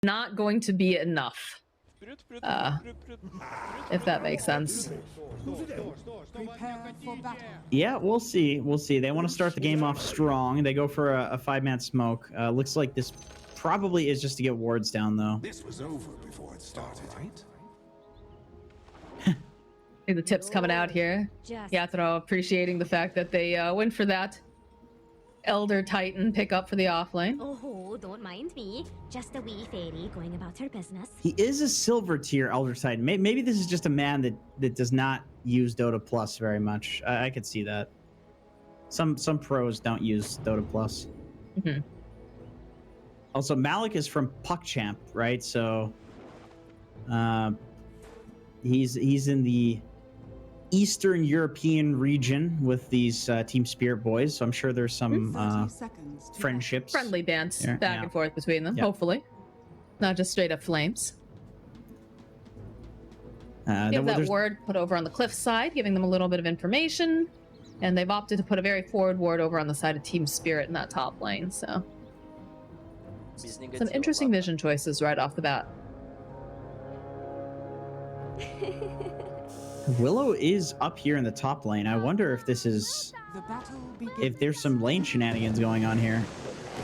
not going to be enough. If that makes sense. Yeah, we'll see. We'll see. They want to start the game off strong. They go for a 5-man smoke. Looks like this probably is just to get wards down, though. This was over before it started, right? The tips coming out here. Yathro appreciating the fact that they went for that Elder Titan pickup for the offlane. Oh, don't mind me. Just a wee fairy going about her business. He is a silver tier Elder Titan. Maybe this is just a man that does not use Dota Plus very much. I could see that. Some pros don't use Dota Plus. Mm-hmm. Also, Malik is from PuckChamp, right? So he's in the Eastern European region with these Team Spirit boys, so I'm sure there's some friendships. Friendly bands back and forth between them, hopefully. Not just straight up flames. You have that ward put over on the cliff side, giving them a little bit of information, and they've opted to put a very forward ward over on the side of Team Spirit in that top lane, so... Some interesting vision choices right off the bat. Willow is up here in the top lane. I wonder if this is... if there's some lane shenanigans going on here.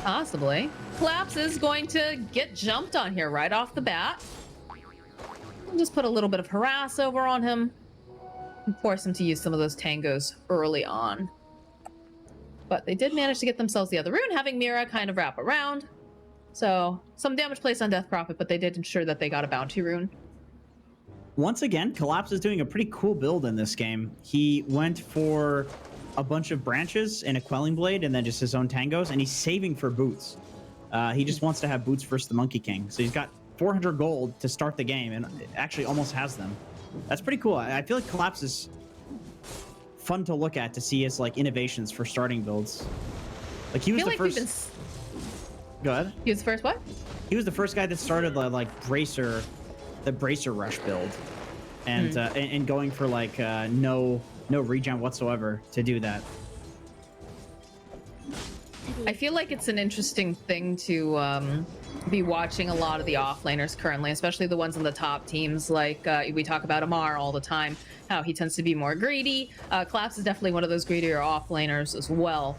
Possibly. Collapse is going to get jumped on here right off the bat. We'll just put a little bit of harass over on him and force him to use some of those tangos early on. But they did manage to get themselves the other rune, having Mira kind of wrap around. So, some damage placed on Death Prophet, but they did ensure that they got a bounty rune. Once again, Collapse is doing a pretty cool build in this game. He went for a bunch of branches and a Quelling Blade and then just his own tangos, and he's saving for boots. He just wants to have boots versus the Monkey King. So he's got 400 gold to start the game and actually almost has them. That's pretty cool. I feel like Collapse is fun to look at to see his like innovations for starting builds. Like he was the first... Go ahead. He was the first what? He was the first guy that started the Bracer rush build, and going for like no regen whatsoever to do that. I feel like it's an interesting thing to be watching a lot of the offlaners currently, especially the ones on the top teams. Like we talk about Amar all the time, how he tends to be more greedy. Collapse is definitely one of those greedier offlaners as well,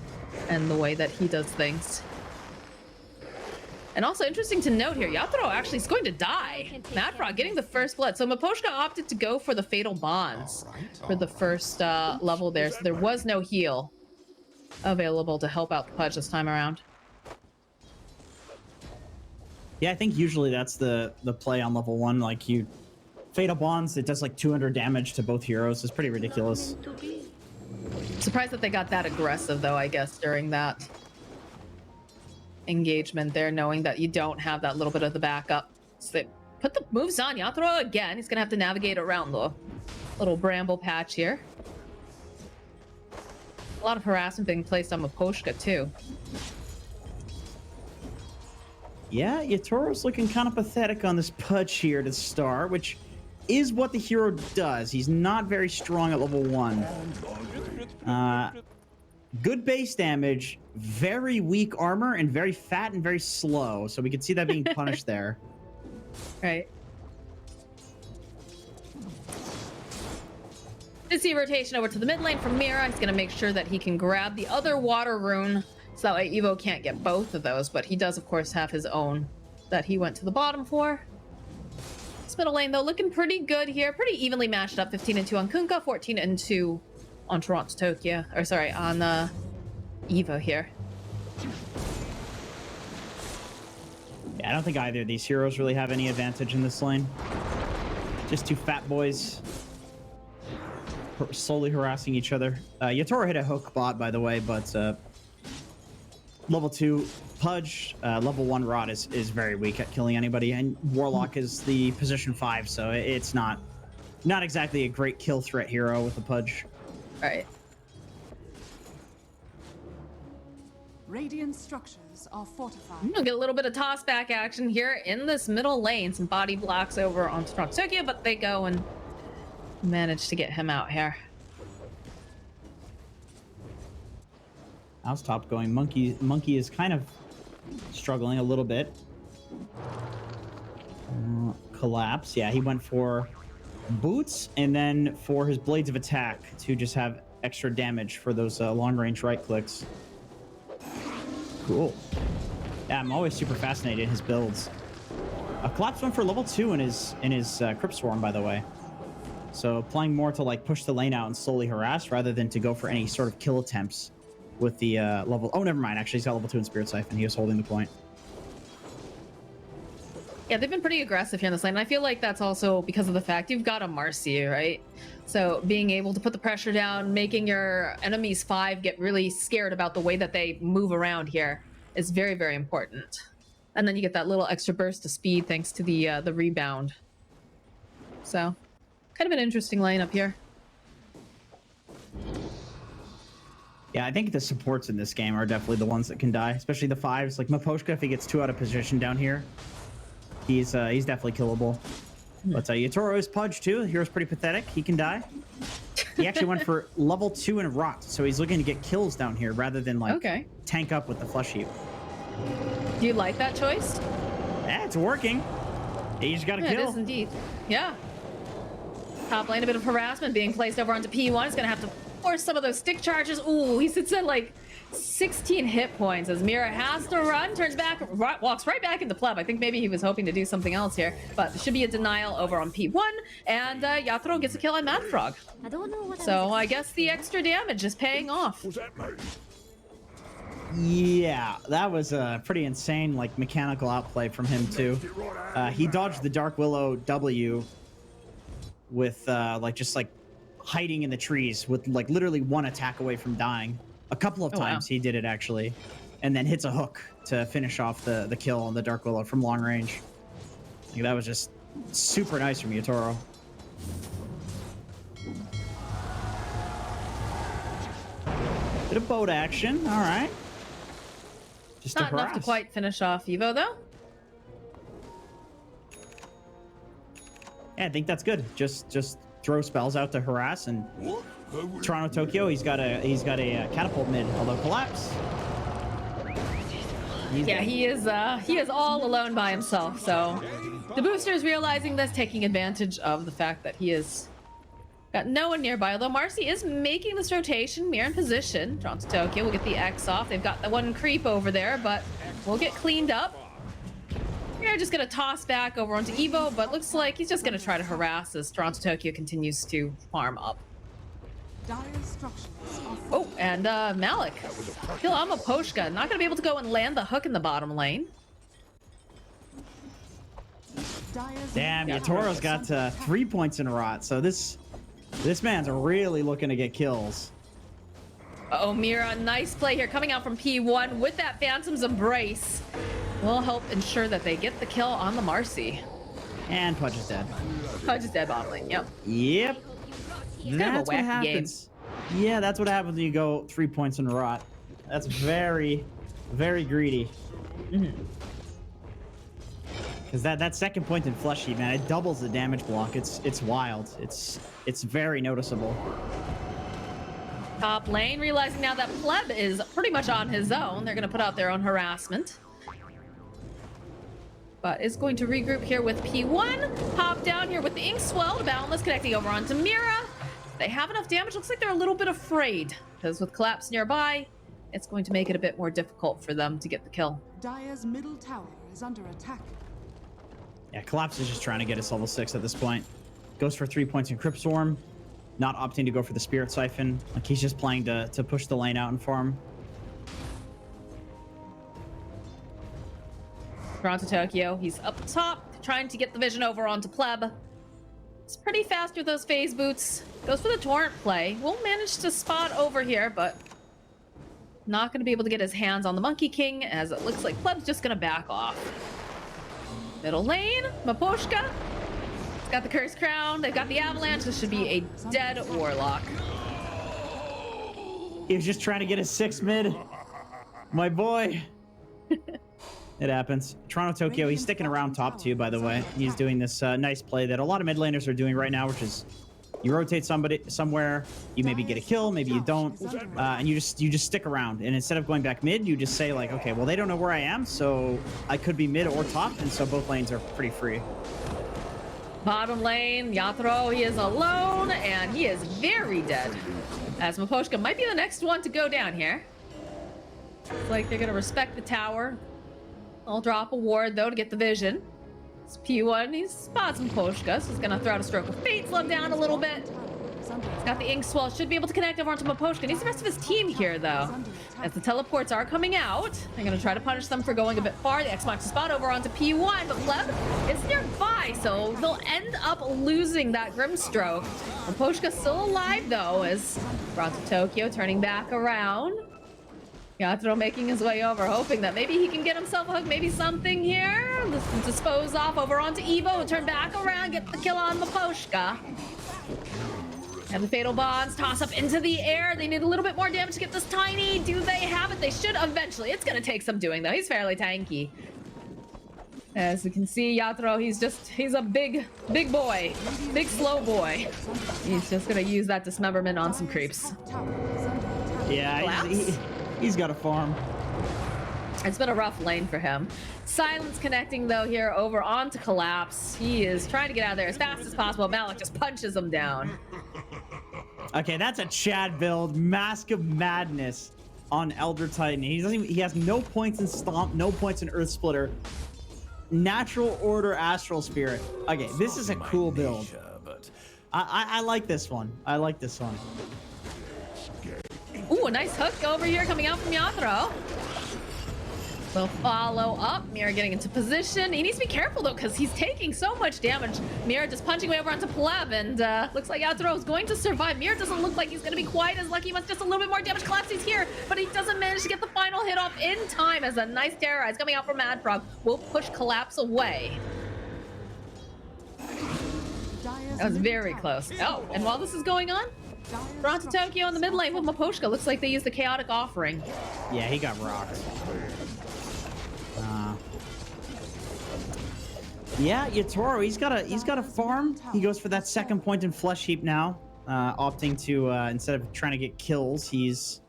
and the way that he does things. And also interesting to note here, Yathro actually is going to die. Madfrog getting the first blood. So Miposhka opted to go for the Fatal Bonds for the first level there. So there was no heal available to help out the Pudge this time around. Yeah, I think usually that's the play on level 1. Like you Fatal Bonds, it does like 200 damage to both heroes. It's pretty ridiculous. Surprised that they got that aggressive though, I guess, during that engagement there, knowing that you don't have that little bit of the backup. So they put the moves on Yathro again. He's gonna have to navigate around the little bramble patch here. A lot of harassment being placed on Miposhka too. Yeah, Yatoro's looking kind of pathetic on this Pudge here to start, which is what the hero does. He's not very strong at level 1. Good base damage, very weak armor, and very fat and very slow. So we can see that being punished there. Right. Busy rotation over to the mid lane from Mira. He's going to make sure that he can grab the other water rune. So that way Evo can't get both of those. But he does, of course, have his own that he went to the bottom for. This middle lane, though, looking pretty good here. Pretty evenly matched up. 15-2 on Kunkka, 14-2 on Toronto Tokyo, or sorry, on Evo here. Yeah, I don't think either of these heroes really have any advantage in this lane. Just two fat boys slowly harassing each other. Yatoro hit a hook bot, by the way, but level 2 Pudge, level 1 Rod is very weak at killing anybody, and Warlock is the position 5, so it's not exactly a great kill threat hero with the Pudge. Right. Radiant structures are fortified. We'll get a little bit of toss back action here in this middle lane. Some body blocks over on Toronto Tokyo, but they go and manage to get him out here. How's top going? Monkey is kind of struggling a little bit. Collapse. Yeah, he went for boots and then for his blades of attack to just have extra damage for those long-range right clicks. Cool. Yeah, I'm always super fascinated in his builds. Collapse went for level 2 in his Crypt Swarm, by the way. So playing more to like push the lane out and slowly harass rather than to go for any sort of kill attempts with the level. Oh, never mind. Actually, he's got level 2 in Spirit Siphon. He was holding the point. Yeah, they've been pretty aggressive here in this lane. And I feel like that's also because of the fact you've got a Marcy, right? So being able to put the pressure down, making your enemies 5 get really scared about the way that they move around here is very, very important. And then you get that little extra burst of speed thanks to the rebound. So, kind of an interesting lane up here. Yeah, I think the supports in this game are definitely the ones that can die, especially the 5s. Like Maposhka, if he gets too out of position down here, he's definitely killable. But Yatoro is Pudge too. The hero's pretty pathetic. He can die. He actually went for level 2 in Rot, so he's looking to get kills down here rather than like tank up with the Flesh Heap. Do you like that choice? Yeah, it's working. You just gotta kill. It is indeed. Yeah. Top lane, a bit of harassment being placed over onto P1. He's gonna have to force some of those stick charges. Ooh, he sits at like 16 hit points as Mira has to run, turns back, walks right back into Pleb. I think maybe he was hoping to do something else here, but there should be a denial over on P1, and Yatoro gets a kill on Mad Frog. I don't know what So I guess the extra damage is paying off. Yeah, that was a pretty insane, like, mechanical outplay from him, too. He dodged the Dark Willow W with, just, hiding in the trees with, like, literally one attack away from dying. A couple of times he did it, actually. And then hits a hook to finish off the kill on the Dark Willow from long range. Like, that was just super nice from Yatoro. Bit of boat action, all right. Just Not enough to quite finish off Evo, though. Yeah, I think that's good. Just throw spells out to harass, and Toronto Tokyo, he's got a catapult mid, although Collapse. Yeah, he is all alone by himself. So the boosters realizing this, taking advantage of the fact that he is got no one nearby. Although Marcy is making this rotation, Mirror in position. Toronto Tokyo will get the X off. They've got the one creep over there, but we'll get cleaned up. We're just gonna toss back over onto Evo, but looks like he's just gonna try to harass as Toronto Tokyo continues to farm up. Oh, and Malik. Kill Amaposhka. Not gonna be able to go and land the hook in the bottom lane. Damn, Yatoro's got 3 points in Rot, so this man's really looking to get kills. Uh-oh, Mira, nice play here coming out from P1 with that Phantom's Embrace. Will help ensure that they get the kill on the Marcy. And Pudge is dead. Pudge is dead bottom lane, yep. Yep. That's what happens. Yeah, that's what happens when you go 3 points in Rot. That's very, very greedy. Because that second point in Flesh Heap, man, it doubles the damage block. It's wild. It's very noticeable. Top lane, realizing now that Pleb is pretty much on his own. They're going to put out their own harassment. But is going to regroup here with P1. Hop down here with the Inkswell. Boundless connecting over onto Mira. They have enough damage. Looks like they're a little bit afraid. Because with Collapse nearby, it's going to make it a bit more difficult for them to get the kill. Dire's middle tower is under attack. Yeah, Collapse is just trying to get us level 6 at this point. Goes for 3 points in Crypt Swarm. Not opting to go for the Spirit Siphon. Like, he's just playing to push the lane out and farm. Toronto Tokyo, he's up top, trying to get the vision over onto Pleb. It's pretty fast with those phase boots. Goes for the torrent play. Won't manage to spot over here, but not going to be able to get his hands on the Monkey King, as it looks like Pleb's just going to back off. Middle lane, Maposhka. It's got the Cursed Crown. They've got the Avalanche. This should be a dead Warlock. He was just trying to get his 6 mid. My boy. It happens. Toronto Tokyo, he's sticking around top 2, by the way. He's doing this nice play that a lot of mid laners are doing right now, which is you rotate somebody somewhere, you maybe get a kill, maybe you don't, and you just stick around. And instead of going back mid, you just say like, okay, well, they don't know where I am, so I could be mid or top, and so both lanes are pretty free. Bottom lane, Yatoro, he is alone, and he is very dead. As Miposhka might be the next one to go down here. Looks like they're gonna respect the tower. I'll drop a ward, though, to get the vision. It's P1, he spots Miposhka, so he's gonna throw out a stroke of fate, slow him down a little bit. He's got the ink swell, should be able to connect over onto Miposhka. Needs the rest of his team here, though. As the teleports are coming out, they're gonna try to punish them for going a bit far. The X marks the spot over onto P1, but Pleb is nearby, so they'll end up losing that Grimstroke. Miposhka's still alive, though, as brought to Tokyo, turning back around. Yatoro making his way over, hoping that maybe he can get himself a hook, maybe something here. Dispose off over onto Evo, turn back around, get the kill on Miposhka. And the Fatal Bonds toss up into the air. They need a little bit more damage to get this tiny. Do they have it? They should eventually. It's going to take some doing, though. He's fairly tanky. As you can see, Yatoro, he's a big boy. Big, slow boy. He's just going to use that dismemberment on some creeps. Yeah, he's got a farm. It's been a rough lane for him. Silence connecting, though, here over onto Collapse. He is trying to get out of there as fast as possible. Malik just punches him down. Okay, that's a Chad build. Mask of Madness on Elder Titan. He has no points in Stomp, no points in Earth Splitter. Natural Order Astral Spirit. Okay, this is a cool build. I like this one. I like this one. Ooh, a nice hook over here coming out from Yatoro. Will follow up. Mira getting into position. He needs to be careful, though, because he's taking so much damage. Mira just punching way over onto Pleb, and looks like Yatoro is going to survive. Mira doesn't look like he's going to be quite as lucky. He wants just a little bit more damage. Collapse, he's here, but he doesn't manage to get the final hit off in time as a nice terrorize coming out from Mad Frog will push Collapse away. That was very close. Oh, and while this is going on, brought to Tokyo in the mid lane with Miposhka. Looks like they used the Chaotic Offering. Yeah, he got rocked. Yeah, Yatoro, he's got a farm. He goes for that second point in Flesh Heap now, opting to instead of trying to get kills, he's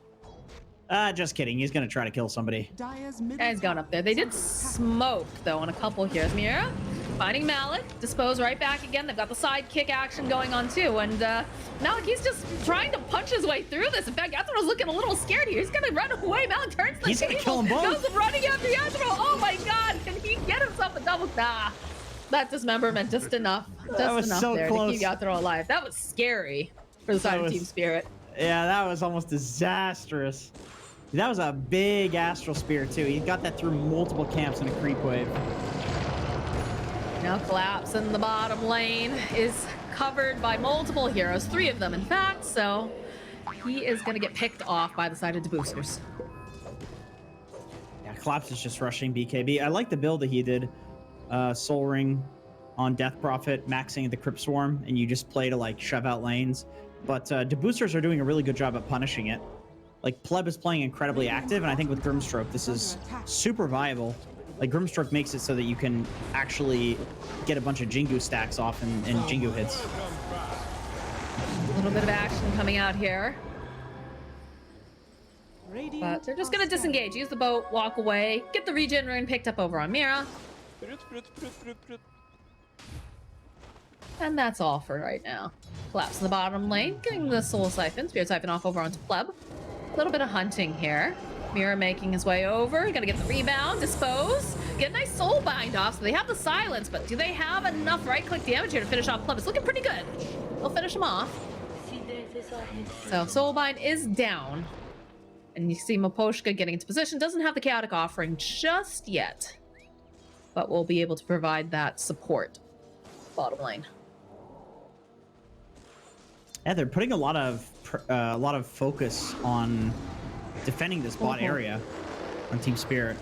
just kidding. He's gonna try to kill somebody. Guy's gone up there. They did smoke though on a couple here. Mira finding Malik, dispose right back again. They've got the side kick action going on too, and Malik, he's just trying to punch his way through this. In fact, Yatoro's looking a little scared here. He's gonna run away. Malik turns the He's table, gonna kill them both. goes running after Yatoro. Oh my God! Can he get himself a double? Nah, that dismemberment just enough. That was enough so there close. to keep Yatoro alive. That was scary for the side of Team Spirit. Yeah, that was almost disastrous. That was a big Astral Spear too. He got that through multiple camps in a creep wave. Now Collapse in the bottom lane is covered by multiple heroes, 3 of them in fact, so he is going to get picked off by the side of Deboosters. Yeah, Collapse is just rushing BKB. I like the build that he did. Soul Ring on Death Prophet, maxing the Crypt Swarm, and you just play to like shove out lanes. But Deboosters are doing a really good job at punishing it. Like Pleb is playing incredibly active, and I think with Grimstroke this is super viable. Like Grimstroke makes it so that you can actually get a bunch of Jingu stacks off and Jingu hits. A little bit of action coming out here. But they're just going to disengage, use the boat, walk away, get the regen rune picked up over on Mira. And that's all for right now. Collapse in the bottom lane, getting the Soul Siphon, Spirit Siphon off over onto Pleb. A little bit of hunting here. Mira making his way over, gonna get the rebound, dispose, get a nice soul bind off, so they have the silence, but do they have enough right-click damage here to finish off Pleb? It's looking pretty good. They'll finish him off. So soul bind is down. And you see Miposhka getting into position, doesn't have the Chaotic Offering just yet, but we'll be able to provide that support. Bottom lane. Yeah, they're putting a lot of focus on defending this bot area on Team Spirit.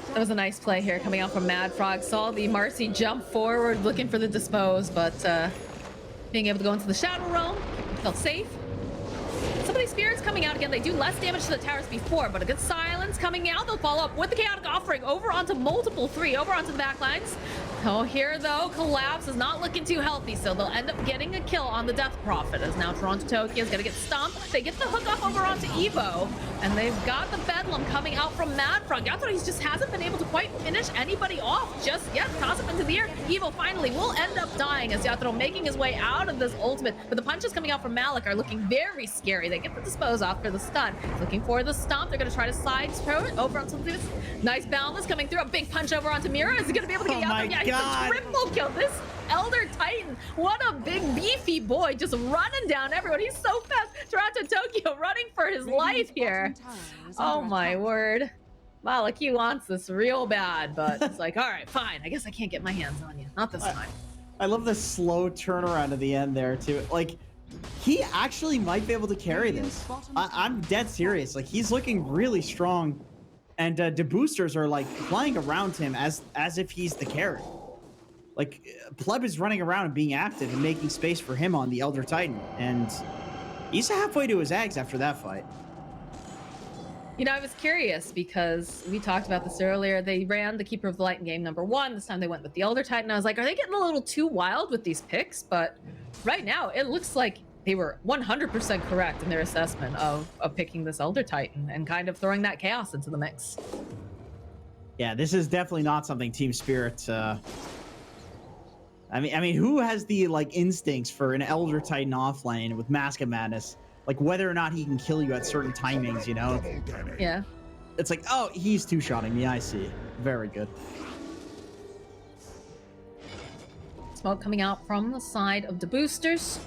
That was a nice play here coming out from Mad Frog. Saw the Marcy jump forward looking for the dispose, but being able to go into the Shadow Realm, felt safe. Somebody's Spirits coming out again. They do less damage to the towers before, but a good silence coming out. They'll follow up with the Chaotic Offering over onto multiple 3, over onto the back lines. Oh, here though, Collapse is not looking too healthy, so they'll end up getting a kill on the Death Prophet, as now Toronto Tokyo is gonna get stomped. They get the hook off over onto Evo, and they've got the Bedlam coming out from Mad Frog. Yatoro, he just hasn't been able to quite finish anybody off just yet. Toss up into the air. Evo finally will end up dying as Yatoro making his way out of this ultimate, but the punches coming out from Malik are looking very scary. They get the dispose off for the stun. Looking for the stomp. They're gonna try to side throw it over onto this. Nice Boundless coming through. A big punch over onto Mira. Is he gonna be able to get Yatoro? Yeah, he's a triple kill. This Elder Titan, what a big beefy boy, just running down everyone. He's so fast. Toronto Tokyo running for his life here. Oh my word. Malik, he wants this real bad, but it's like, all right, fine. I guess I can't get my hands on you. Not this time. I love the slow turnaround at the end there too. Like, he actually might be able to carry this. I'm dead serious. Like, he's looking really strong, and Deboosters are like flying around him as if he's the carry. Like, Pleb is running around and being active and making space for him on the Elder Titan, and he's halfway to his eggs after that fight. You know, I was curious because we talked about this earlier. They ran the Keeper of the Light in game number 1. This time they went with the Elder Titan. I was like, are they getting a little too wild with these picks? But right now, it looks like they were 100% correct in their assessment of picking this Elder Titan and kind of throwing that chaos into the mix. Yeah, this is definitely not something Team Spirit. I mean, who has the like instincts for an Elder Titan offlane with Mask of Madness? Like, whether or not he can kill you at certain timings, you know? Yeah. It's like, oh, he's two-shotting me. I see. Very good. Smoke coming out from the side of the boosters.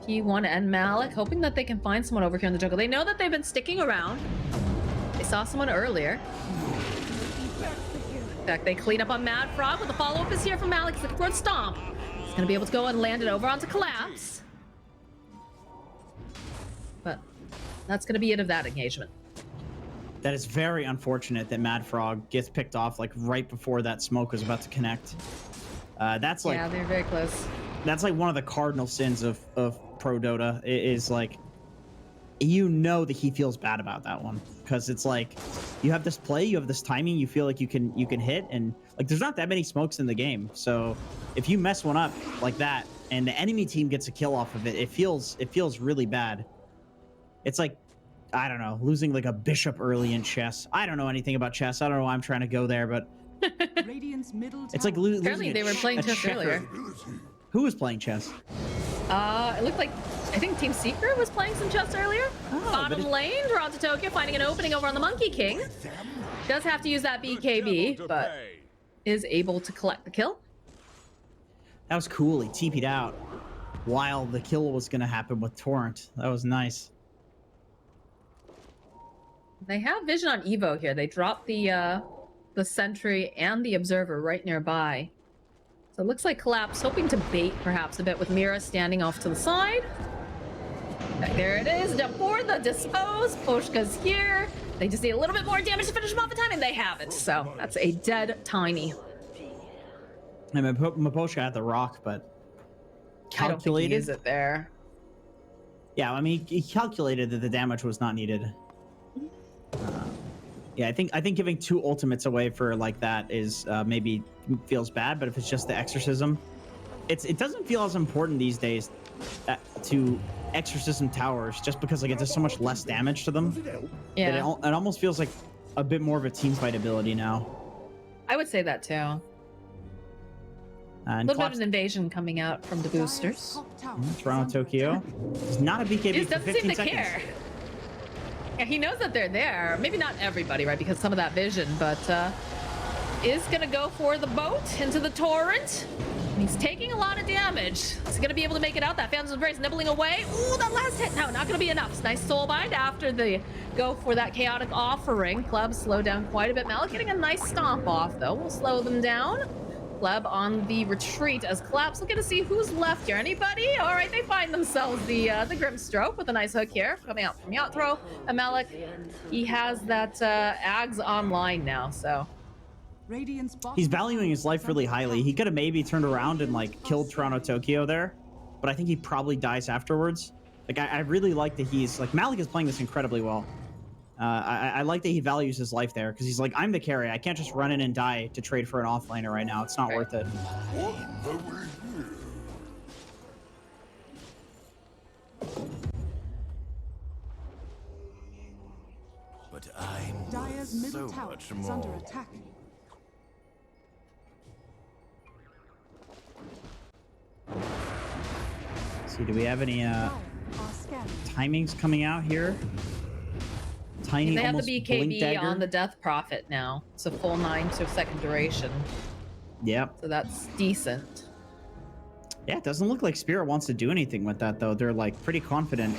P1 and Malik, hoping that they can find someone over here in the jungle. They know that they've been sticking around. They saw someone earlier. In fact, they clean up on Mad Frog, but the follow-up is here from Malik. He's looking for a stomp. He's going to be able to go and land it over onto Collapse. But that's going to be it of that engagement. That is very unfortunate that Mad Frog gets picked off like right before that smoke was about to connect. That's like, yeah, they're very close. That's like one of the cardinal sins of Pro Dota is like, you know that he feels bad about that one because it's like you have this play, you have this timing, you feel like you can hit, and like there's not that many smokes in the game. So if you mess one up like that and the enemy team gets a kill off of it, it feels really bad. It's like, I don't know, losing like a bishop early in chess. I don't know anything about chess. I don't know why I'm trying to go there, but it's like losing. Apparently they were playing chess earlier. Who was playing chess? It looked like, I think Team Secret was playing some chess earlier. Bottom lane, Toronto Tokyo finding an opening over on the Monkey King. Does have to use that BKB, but is able to collect the kill. That was cool. He TP'd out while the kill was going to happen with Torrent. That was nice. They have vision on Evo here. They dropped the Sentry and the Observer right nearby. So it looks like Collapse hoping to bait perhaps a bit with Mira standing off to the side. There it is. For the dispose. Poshka's here. They just need a little bit more damage to finish him off the time, and they have it. So that's a dead Tiny. I mean, Maposhka had the rock, but calculated. I don't think he is it there. Yeah, I mean, he calculated that the damage was not needed. Yeah, I think giving 2 ultimates away for like that is maybe feels bad, but if it's just the exorcism, it doesn't feel as important these days to exorcism towers just because like it does so much less damage to them. Yeah, it almost feels like a bit more of a team fight ability now. I would say that too. A little bit of an invasion coming out from the boosters. Toronto Tokyo is not a BKB. He for doesn't 15 seem to seconds. care. Yeah, he knows that they're there. Maybe not everybody, right? Because some of that vision, but is gonna go for the boat into the torrent. He's taking a lot of damage. Is he gonna be able to make it out? That Phantom's Embrace nibbling away. Ooh, that last hit. No, not gonna be enough. Nice soulbind after the go for that chaotic offering. Club slowed down quite a bit. Malik getting a nice stomp off though. We'll slow them down. Pleb on the retreat as Collapse looking to see who's left here. Anybody? All right, they find themselves the Grimstroke with a nice hook here coming out from Yatro. And Malik, he has that Ags online now, so. He's valuing his life really highly. He could have maybe turned around and like killed Toronto Tokyo there, but I think he probably dies afterwards Like, I really like that he's like Malik is playing this incredibly well. I like that he values his life there because he's like, I'm the carry. I can't just run in and die to trade for an offlaner right now. It's not worth it. But I'm Dire's middle so tower much is more. under attack. See, do we have any Dire are scanning. timings coming out here? Tiny, They have almost the blink BKB dagger. on the Death Prophet now. It's a full 9-second duration. Yep. So that's decent. Yeah, it doesn't look like Spirit wants to do anything with that, though. They're, like, pretty confident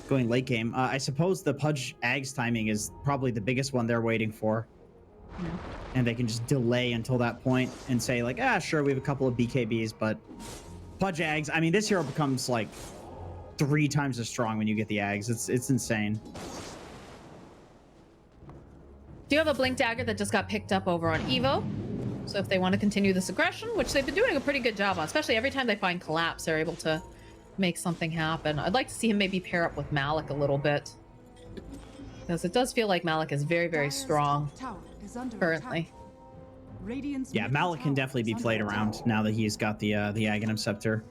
going late game. I suppose the Pudge Ags timing is probably the biggest one they're waiting for. Yeah. And they can just delay until that point and say, like, sure, we have a couple of BKBs, but Pudge Ags, I mean, this hero becomes, like, 3 times as strong when you get the Ags. It's insane. Do you have a Blink Dagger that just got picked up over on Evo? So if they want to continue this aggression, which they've been doing a pretty good job on, especially every time they find Collapse, they're able to make something happen. I'd like to see him maybe pair up with Malik a little bit. Because it does feel like Malik is very, very Dire's strong top tower is under currently. attack. Radiant's Yeah, middle Malik can tower definitely is be under played attack. around now that he's got the Aghanim Scepter.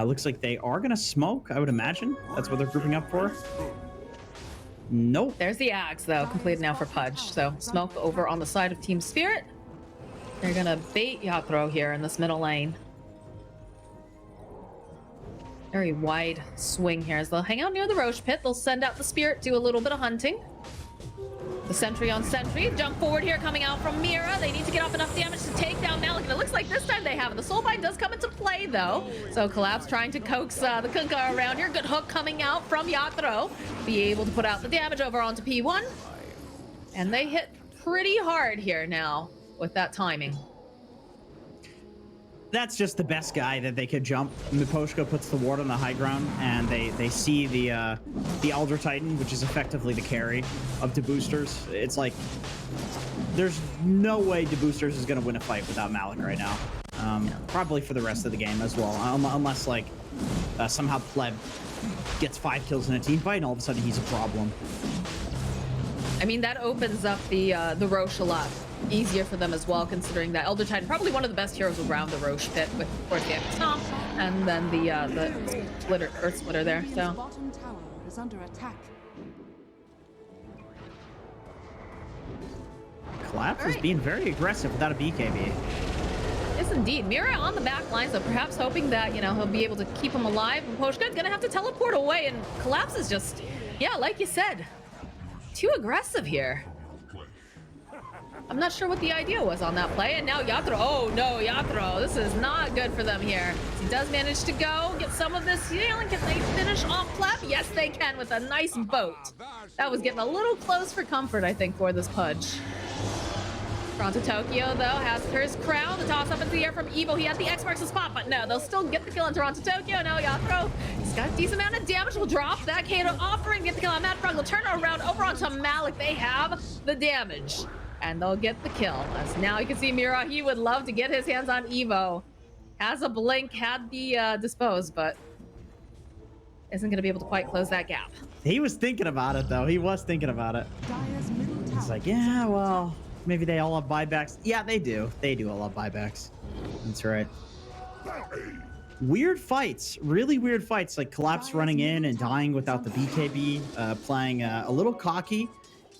Looks like they are going to smoke, I would imagine. That's what they're grouping up for. Nope. There's the Axe, though, completed now for Pudge. So smoke over on the side of Team Spirit. They're going to bait Yatro here in this middle lane. Very wide swing here as they'll hang out near the Roche Pit. They'll send out the Spirit, do a little bit of hunting. The sentry on sentry. Jump forward here coming out from Mira. They need to get off enough damage to take down Malik. And it looks like this time they have it. The Soulbind does come into play, though. So Collapse trying to coax the Kunkka around here. Good hook coming out from Yatro. Be able to put out the damage over onto P1. And they hit pretty hard here now with that timing. That's just the best guy that they could jump. Miposhka puts the ward on the high ground, and they see the Elder Titan, which is effectively the carry of Deboosters. It's like there's no way Deboosters is going to win a fight without Malik right now. Probably for the rest of the game as well, unless like somehow Pleb gets 5 kills in a team fight, and all of a sudden he's a problem. I mean, that opens up the Roche a lot easier for them as well, considering that Elder Titan, probably one of the best heroes around the Roche Pit, with of course the Stomp and then the splitter, Earth Splitter there. Radiant's So bottom tower is under attack. Collapse is Right. being very aggressive without a BKB. yes, indeed. Mira on the back line, so perhaps hoping that, you know, he'll be able to keep him alive. And Poshka's gonna have to teleport away, and Collapse is just, yeah, like you said, too aggressive here. I'm not sure what the idea was on that play, and now Yatro. Oh no, Yatro, this is not good for them here. He does manage to go get some of this healing. Can they finish off Pleb? Yes, they can with a nice boat. That was getting a little close for comfort, I think, for this Pudge. Toronto Tokyo, though, has his crown. The toss up into the air from Evo. He had the X marks the spot, but no, they'll still get the kill on Toronto Tokyo. Now Yatro, he's got a decent amount of damage. Will drop that Kato offering, get the kill on Matt Frog. Will turn around over onto Malik. They have the damage, and they'll get the kill. As now you can see Mira, he would love to get his hands on Evo. Has a blink, had the dispose, but isn't going to be able to quite close that gap. He was thinking about it, though. He was thinking about it. Dire's middle tower. He's like, is yeah, under well, attack. maybe they all have buybacks. Yeah, they do. They do all have buybacks. That's right. Weird fights. Really weird fights. Like Collapse running in and dying without the BKB, playing a little cocky,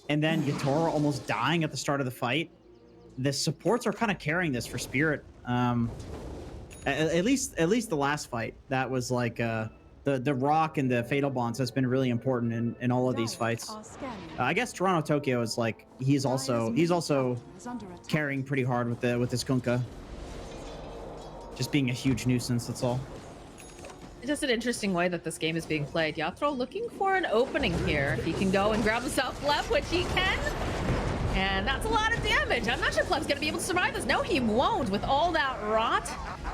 and then Yatoro almost dying at the start of the fight. The supports are kind of carrying this for Spirit. At least the last fight. That was like the Rock and the Fatal Bonds has been really important in all of these Dire fights. are scanning. I guess Toronto Tokyo is like he's also Dire's middle tower is under attack. carrying pretty hard with his Kunkka. Just being a huge nuisance, that's all. It's just an interesting way that this game is being played. Yatro looking for an opening here. If he can go and grab himself Pleb, which he can. And that's a lot of damage. I'm not sure Pleb's going to be able to survive this. No, he won't with all that rot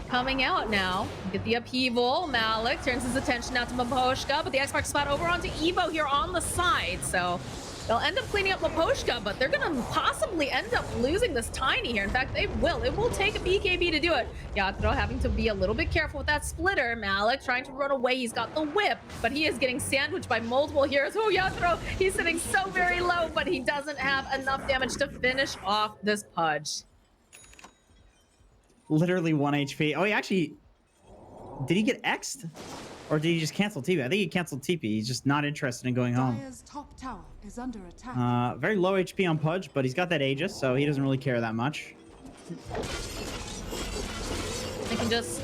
coming out now. Get the upheaval. Malik turns his attention now to Maposhka, but the X-Mark spot over onto Evo here on the side. So They'll end up cleaning up Maposhka, but they're gonna possibly end up losing this Tiny here. In fact, they will. It will take a BKB to do it. Yatro having to be a little bit careful with that splitter. Malik trying to run away. He's got the whip, but he is getting sandwiched by multiple heroes. Oh, Yatro, he's sitting so very low, but he doesn't have enough damage to finish off this Pudge. Literally 1 HP. Oh, he actually... Did he get X'd? Or did he just cancel TP? I think he canceled TP. He's just not interested in going home. Dire's top tower is under attack. Very low HP on Pudge, but he's got that Aegis, so he doesn't really care that much. They can just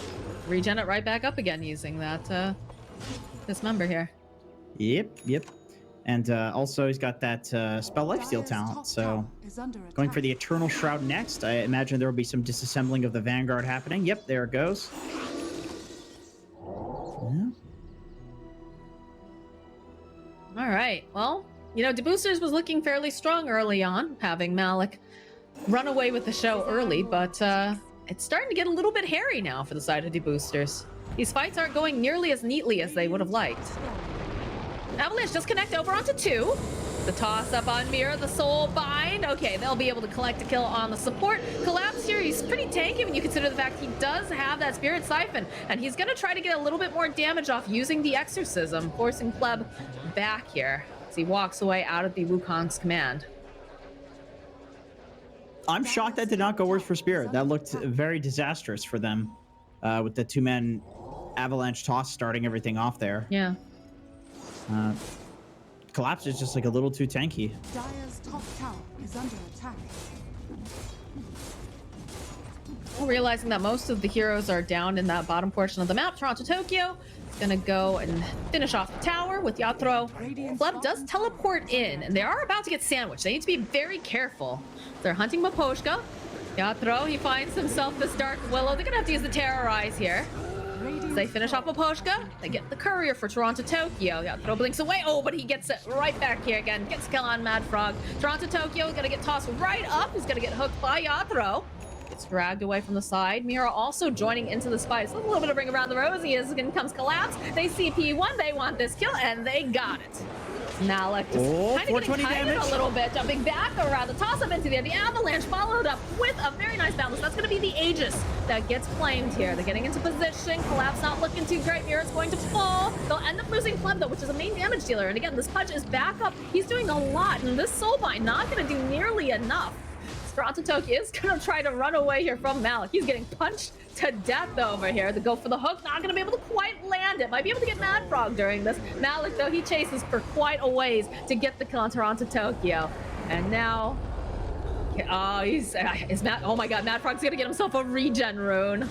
regen it right back up again using that dismember here. Yep. And also he's got that spell lifesteal Dire's talent, top so tower is under going for the attack. Eternal Shroud next. I imagine there will be some disassembling of the Vanguard happening. Yep, there it goes. Yeah. All right. Well, you know, Deboosters was looking fairly strong early on, having Malik run away with the show early, but it's starting to get a little bit hairy now for the side of Deboosters. These fights aren't going nearly as neatly as they would have liked. Avalanche just connect over onto 2. The toss up on Mirror, the soul bind. Okay, they'll be able to collect a kill on the support. Collapse here, he's pretty tanky when you consider the fact he does have that Spirit Siphon, and he's gonna try to get a little bit more damage off using the Exorcism, forcing Pleb back here as he walks away out of the Wukong's command. I'm shocked that did not go worse for Spirit. That looked very disastrous for them with the 2-man Avalanche toss starting everything off there. Yeah. Collapse is just like a little too tanky. Dire's top tower is under attack. Well, realizing that most of the heroes are down in that bottom portion of the map, Toronto Tokyo is gonna go and finish off the tower with Yatro. Pleb does teleport in, and they are about to get sandwiched. They need to be very careful. They're hunting Maposhka. Yatro, he finds himself this Dark Willow. They're gonna have to use the Terrorize here. They finish off Maposhka. They get the courier for Toronto Tokyo. Yatro blinks away. Oh, but he gets it right back here again. Gets a kill on Mad Frog. Toronto Tokyo is gonna get tossed right up. He's gonna get hooked by Yatro. Gets dragged away from the side. Mira also joining into the fight. So a little bit of ring around the rosy as in comes Collapse. They CP1. They want this kill, and they got it. Malik just kind of getting tired a little bit, jumping back around the toss up into the end. The Avalanche followed up with a very nice balance. That's going to be the Aegis that gets flamed here. They're getting into position. Collapse not looking too great. Mira's going to fall. They'll end up losing Pleb though, which is a main damage dealer. And again, this Pudge is back up. He's doing a lot, and this Soulbind not going to do nearly enough. Toronto Tokyo is going to try to run away here from Malik. He's getting punched to death over here. They go for the hook, not going to be able to quite land it. Might be able to get Mad Frog during this. Malik, though, he chases for quite a ways to get the kill on Toronto Tokyo. And now... oh my god, Mad Frog's going to get himself a regen rune.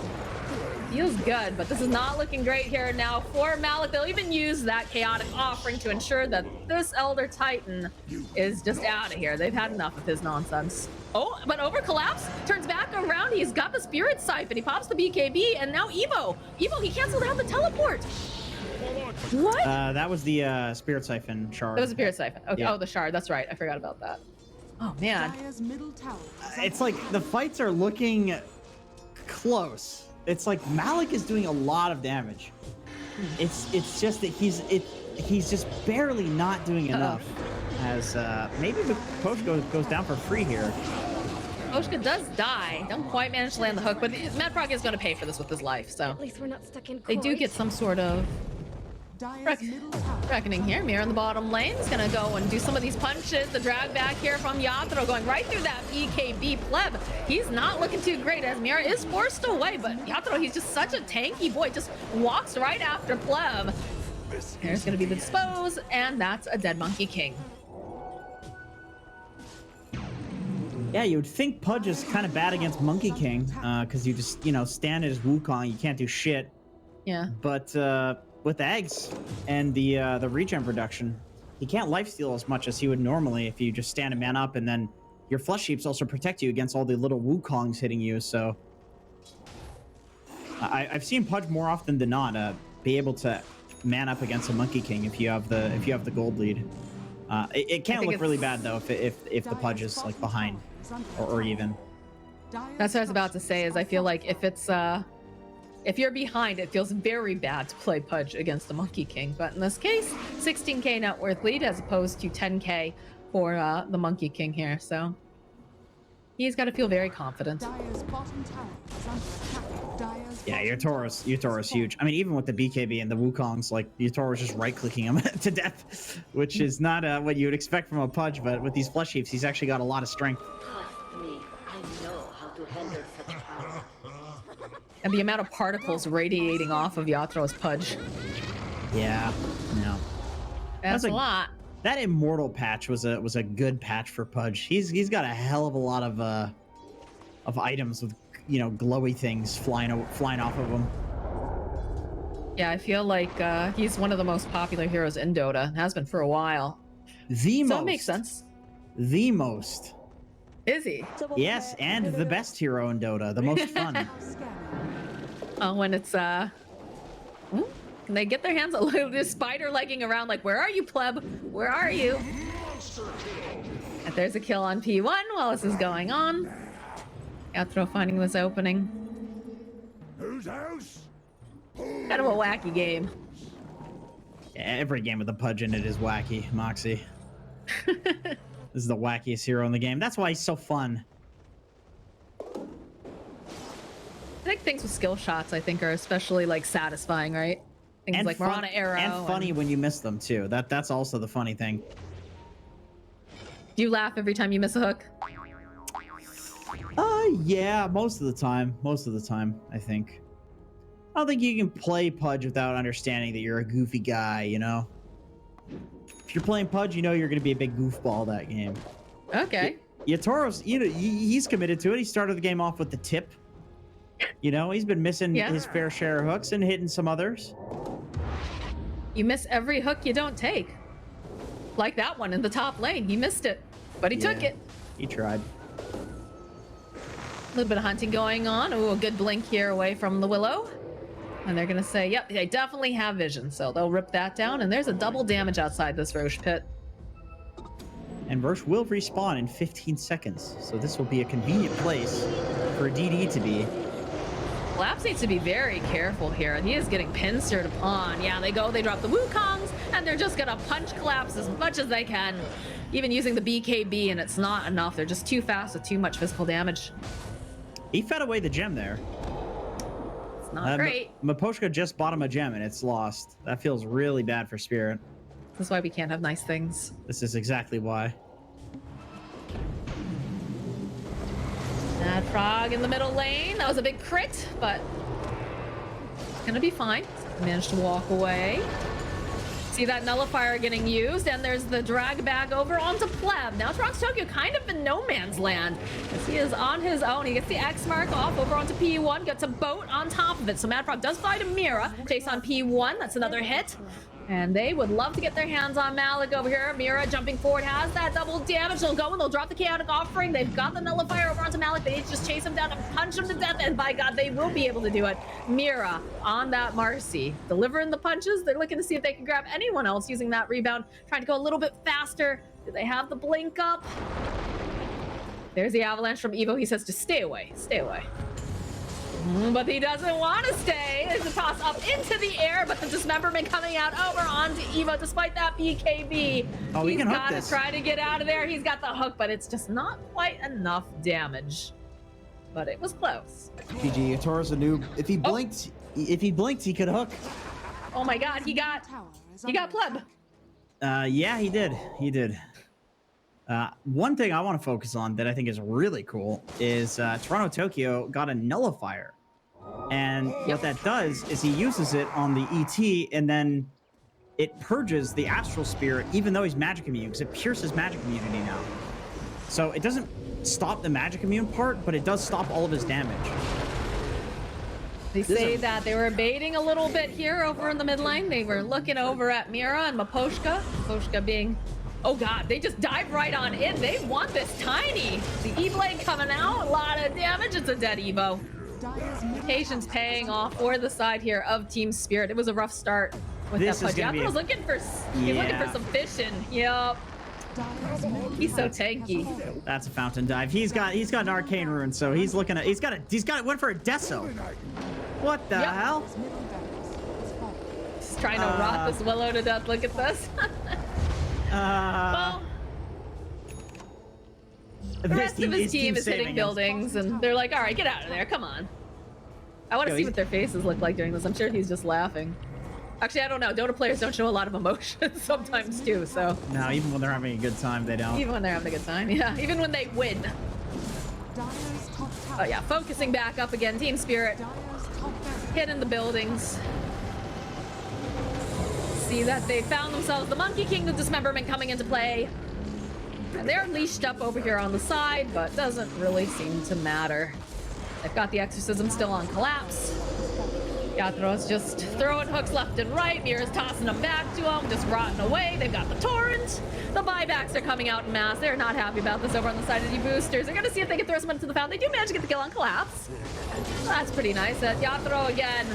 Feels good, but this is not looking great here now for Malik. They'll even use that chaotic offering to ensure that this Elder Titan is just out of here. They've had enough of his nonsense. Oh, but over Collapse turns back around. He's got the Spirit Siphon. He pops the BKB, and now Evo, he canceled out the teleport. What? That was the Spirit Siphon shard. That was a Spirit Siphon. Okay. Yeah. Oh, the shard. That's right. I forgot about that. Oh man. Dire's middle tower is It's like the fights are looking close. It's like Malik is doing a lot of damage. It's just that he's just barely not doing enough. As maybe the post goes down for free here. Oshka does die. Don't quite manage to land the hook, but Mad Frog is going to pay for this with his life, so At least we're not stuck in they do court. get some sort of Dire's middle tower. reckoning here. Mirror in the bottom lane is going to go and do some of these punches. The drag back here from Yatro going right through that BKB Pleb. He's not looking too great as Mirror is forced away, but Yatro, he's just such a tanky boy. Just walks right after Pleb. There's going to be the dispose, and that's a dead Monkey King. Yeah, you would think Pudge is kind of bad against Monkey King, because you just, stand at his Wukong, you can't do shit. Yeah. But with eggs and the regen production, he can't lifesteal as much as he would normally if you just stand a man up, and then your Flesh Heaps also protect you against all the little Wukongs hitting you, so... I've seen Pudge more often than not be able to man up against a Monkey King if you have the gold lead. It can look really bad though if the Pudge is like behind or even. That's what I was about to say, is I feel like if you're behind, it feels very bad to play Pudge against the Monkey King. But in this case, 16k net worth lead as opposed to 10k for the Monkey King here, so he's got to feel very confident. Dire's bottom tower is under attack. Dire's Yeah, bottom Yatoro's huge. I mean, even with the BKB and the Wukongs, like Yatoro's just right-clicking him to death, which is not what you would expect from a Pudge, but with these flesh heaps, he's actually got a lot of strength. Trust me, I know how to handle such power. And the amount of particles radiating off of Yatoro's Pudge. Yeah, no. That's a lot. That Immortal patch was a good patch for Pudge. He's got a hell of a lot of items with, you know, glowy things flying off of him. Yeah, I feel like he's one of the most popular heroes in Dota. Has been for a while. So it makes sense. The most. Is he? Yes, and the best hero in Dota. The most fun. Oh, when it's ooh, can they get their hands on this spider legging around like, where are you, pleb? Where are you? And there's a kill on P1 while this is going on. Yatoro finding this opening. Whose house? Kind of a wacky game. Yeah, every game with a Pudge in it is wacky, Moxie. This is the wackiest hero in the game. That's why he's so fun. I think things with skill shots, I think, are especially like satisfying, right? Things And like fun, Marana Arrow. and funny when you miss them too. That's also the funny thing. Do you laugh every time you miss a hook? Yeah, most of the time. Most of the time, I think. I don't think you can play Pudge without understanding that you're a goofy guy, you know? If you're playing Pudge, you know you're going to be a big goofball that game. Okay. Yatoro's, you know, he's committed to it. He started the game off with the tip. You know, he's been missing his fair share of hooks and hitting some others. You miss every hook you don't take. Like that one in the top lane. He missed it, but he took it. He tried. A little bit of hunting going on. Ooh, a good blink here away from the Willow. And they're going to say, yep, they definitely have vision. So they'll rip that down. And there's a double damage outside this Roche pit. And Roche will respawn in 15 seconds. So this will be a convenient place for DD to be. Collapse needs to be very careful here. He is getting pincered upon. Yeah, they drop the Wukongs, and they're just going to punch Collapse as much as they can. Even using the BKB, and it's not enough. They're just too fast with too much physical damage. He fed away the gem there. It's not great. Miposhka just bought him a gem, and it's lost. That feels really bad for Spirit. That's why we can't have nice things. This is exactly why. That frog in the middle lane. That was a big crit, but it's gonna be fine. Managed to walk away. See that nullifier getting used, and there's the drag bag over onto Pleb. Now Trox Tokyo kind of in no man's land, as he is on his own. He gets the X mark off over onto P1, gets a boat on top of it. So Mad Frog does fly to Mira, chase on P1. That's another hit. And they would love to get their hands on Malik over here. Mira jumping forward has that double damage. They'll go and they'll drop the chaotic offering. They've got the nullifier over onto Malik. They need to just chase him down and punch him to death. And by God, they will be able to do it. Mira on that Marcy, delivering the punches. They're looking to see if they can grab anyone else using that rebound. Trying to go a little bit faster. Do they have the blink up? There's the avalanche from Evo. He says to stay away, stay away. But he doesn't want to stay. There's a toss up into the air, but the dismemberment coming out over onto Evo despite that BKB. Oh, he's got to try to get out of there. He's got the hook, but it's just not quite enough damage. But it was close. GG, Yatoro's a noob. If he blinked, he could hook. Oh my God, he got pleb. Yeah, he did. He did. One thing I want to focus on that I think is really cool is Toronto Tokyo got a nullifier. And what that does is he uses it on the ET, and then it purges the astral spirit, even though he's magic immune, because it pierces magic immunity now. So it doesn't stop the magic immune part, but it does stop all of his damage. They say that they were baiting a little bit here over in the mid lane. They were looking over at Mira and Miposhka. Miposhka being... Oh God, they just dive right on in. They want this tiny. The E-Blade coming out, a lot of damage. It's a dead Evo. Patience paying off for the side here of Team Spirit. It was a rough start with that Pudge. I was looking for some fishing. Yep. He's so tanky. That's a fountain dive. He's got an arcane rune, so he's looking at went for a Deso. What the hell? Just trying to rot this Willow to death. Look at this. Well, The rest of his team is hitting buildings, and they're like, all right, get out of there. Come on. I want to see what their faces look like during this. I'm sure he's just laughing. Actually, I don't know. Dota players don't show a lot of emotion sometimes, too, so. No, even when they're having a good time, they don't. Even when they're having a good time, yeah. Even when they win. Dire's top tower. Oh, yeah. Focusing back up again. Team Spirit. Dire's top barracks. Hitting the buildings. See that they found themselves the Monkey King, the Dismemberment coming into play. And they're leashed up over here on the side, but doesn't really seem to matter. They've got the Exorcism still on Collapse. Yatro's just throwing hooks left and right. Mira's tossing them back to him, just rotting away. They've got the Torrent. The buybacks are coming out in mass. They're not happy about this over on the side of Deboosters. They're going to see if they can throw someone into the fountain. They do manage to get the kill on Collapse. That's pretty nice. Yatro again.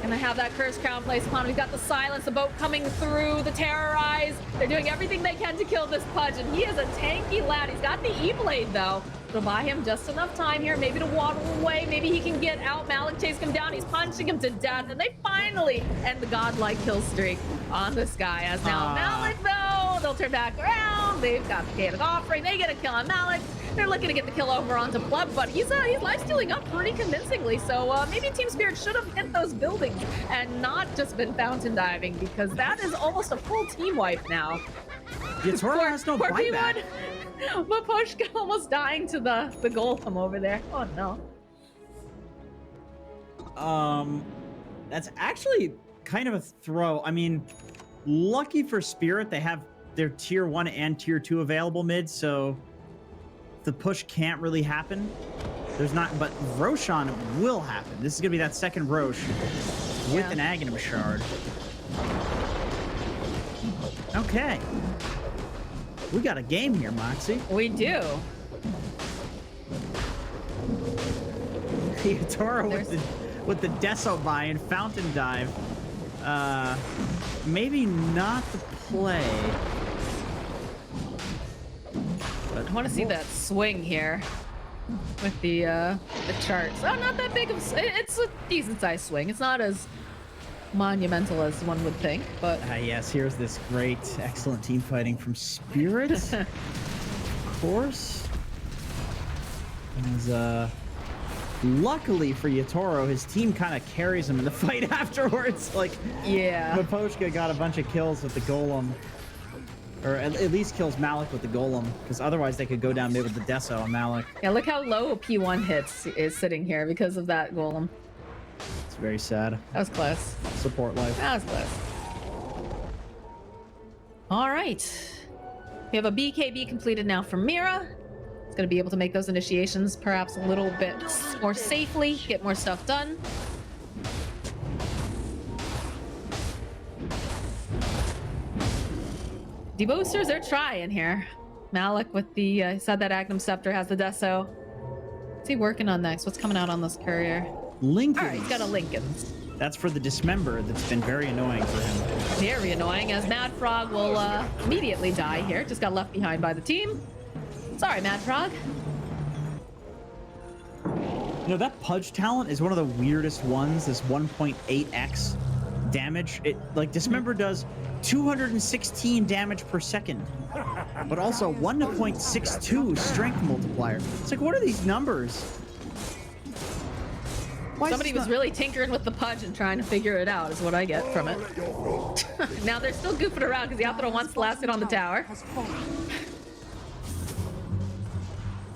Gonna have that Curse Crown placed upon him. He's got the Silence, the boat coming through, the Terrorize. They're doing everything they can to kill this Pudge, and he is a tanky lad. He's got the E-Blade, though. It'll buy him just enough time here, maybe to waddle away. Maybe he can get out. Malik chasing him down. He's punching him to death, and they finally end the godlike kill streak on this guy. As now Malik, though, they'll turn back around. They've got the Chaotic Offering. They get a kill on Malik. They're looking to get the kill over onto Pleb, but he's life-stealing up pretty convincingly. So maybe Team Spirit should have hit those buildings and not just been fountain diving, because that is almost a full team wipe now. Yatoro has no buyback. Mapushka almost dying to the golem over there. Oh no. That's actually kind of a throw. I mean, lucky for Spirit, they have their tier 1 and tier 2 available mid, so the push can't really happen. There's not, but Roshan will happen. This is gonna be that second Rosh with an Aghanim Shard. Okay. We got a game here, Moxie. We do. Yatoro with the Deso buy and Fountain Dive. Maybe not the play. But I want to see that swing here with the charts. Oh, not that big of. It's a decent sized swing. It's not as monumental as one would think, but yes, here's this great, excellent team fighting from Spirit. Of course. As luckily for Yatoro, his team kind of carries him in the fight afterwards. Like, yeah, Mapochka got a bunch of kills with the Golem, or at least kills Malik with the Golem, because otherwise they could go down mid with the Deso on Malik. Yeah, look how low P1 hits is sitting here because of that Golem. It's very sad. That was close. Support life. That was close. All right. We have a BKB completed now for Mira. It's going to be able to make those initiations perhaps a little bit more safely, get more stuff done. Deboosters, they're trying here. Malik with the, said that Aghanim Scepter has the Deso. What's he working on next? What's coming out on this courier? Lincoln. All right, he's got a Lincoln's. That's for the Dismember. That's been very annoying for him. Very annoying, as Mad Frog will immediately die here. Just got left behind by the team. Sorry, Mad Frog. You know, that Pudge talent is one of the weirdest ones. This 1.8x damage. It, like, Dismember does 216 damage per second, but also 1.62 strength multiplier. It's like, what are these numbers? Somebody was really tinkering with the Pudge and trying to figure it out, is what I get from it. Now they're still goofing around because Yatoro wants to last hit on the tower.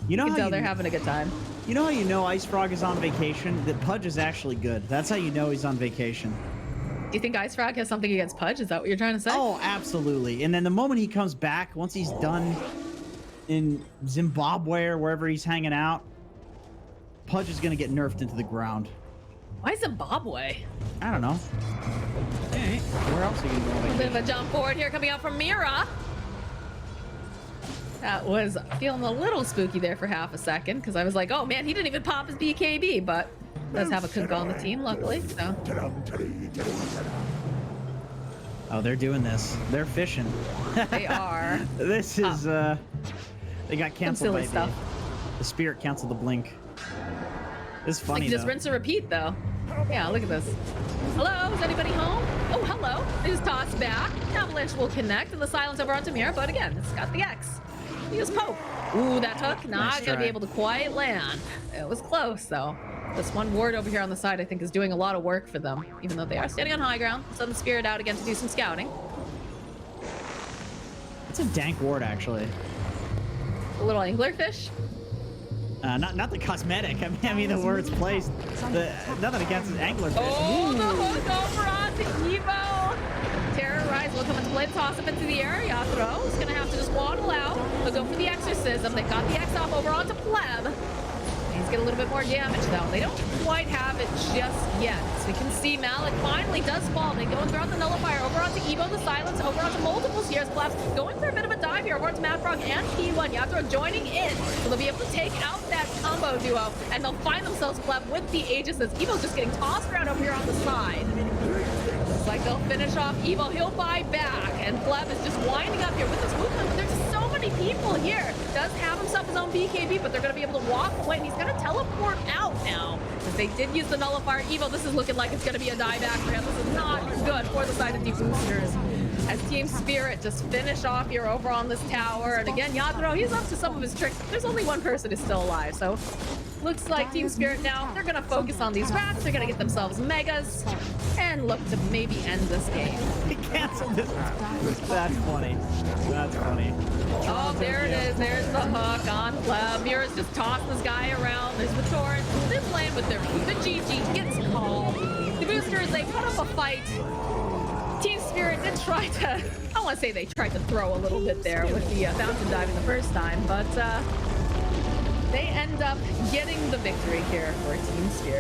You know You can how tell they're having a good time. You know how you know Ice Frog is on vacation? That Pudge is actually good. That's how you know he's on vacation. Do you think Ice Frog has something against Pudge? Is that what you're trying to say? Oh, absolutely. And then the moment he comes back, once he's done in Zimbabwe or wherever he's hanging out, Pudge is gonna get nerfed into the ground. Why Zimbabwe? I don't know. Hey, where else are you going? A bit of a jump forward here coming out from Mira. That was feeling a little spooky there for half a second, because I was like, oh man, he didn't even pop his BKB, but does have a Kunkka on the team, luckily, so. Oh, they're doing this. They're fishing. They are. This is, they got canceled by silly stuff. the Spirit canceled the blink. It's funny, Like, just though. rinse and repeat, though. Yeah, look at this. Hello, is anybody home? Oh, hello. They just toss back. Avalanche will connect, and the silence over onto Mira, but again, it's got the X. He is Pope. Ooh, that hook not Nice gonna try. be able to quite land. It was close though. This one ward over here on the side, I think, is doing a lot of work for them, even though they are standing on high ground. Send the spirit out again to do some scouting. It's a dank ward, actually. A little anglerfish. Not the cosmetic. I mean the word's placed. Nothing against anglerfish. Oh, the hook over onto Evo. Terrorize will come into play. Toss him into the area. Yatro is gonna have to just waddle out. They'll go for the exorcism. They got the X off over onto Pleb. He's getting a little bit more damage though. They don't quite have it just yet. So we can see Malik finally does fall. They go and throw out the nullifier over onto Evo, the silence, over onto multiple Sierra's collapse. Going for a bit of a dive here over onto Mad Frog and P1. Yatro joining in. So they'll be able to take out that combo duo and they'll find themselves Pleb with the Aegis as Evo's just getting tossed around over here on the side. Looks like they'll finish off Evo. He'll buy back. And Pleb is just winding up here with his movement. There's just so many people here. Does have himself his own BKB, but they're going to be able to walk away. And he's going to teleport out now. Because they did use the nullifier. Evo, this is looking like it's going to be a dieback for him. This is not good for the side of Deboosters. As Team Spirit just finish off here over on this tower. And again, Yatro, he's up to some of his tricks. There's only one person who's still alive. So looks like Team Spirit now, they're going to focus on these rats. They're going to get themselves megas and look to maybe end this game. He canceled this. That's funny. That's funny. Oh, there it is. There's the hook on Pleb. Mira's just tossing this guy around. There's the torrent. They're playing with their food. The GG gets called. The boosters, they put up a fight. Team Spirit did try to, I want to say they tried to throw a little bit there with the fountain diving the first time, but they end up getting the victory here for Team Spirit.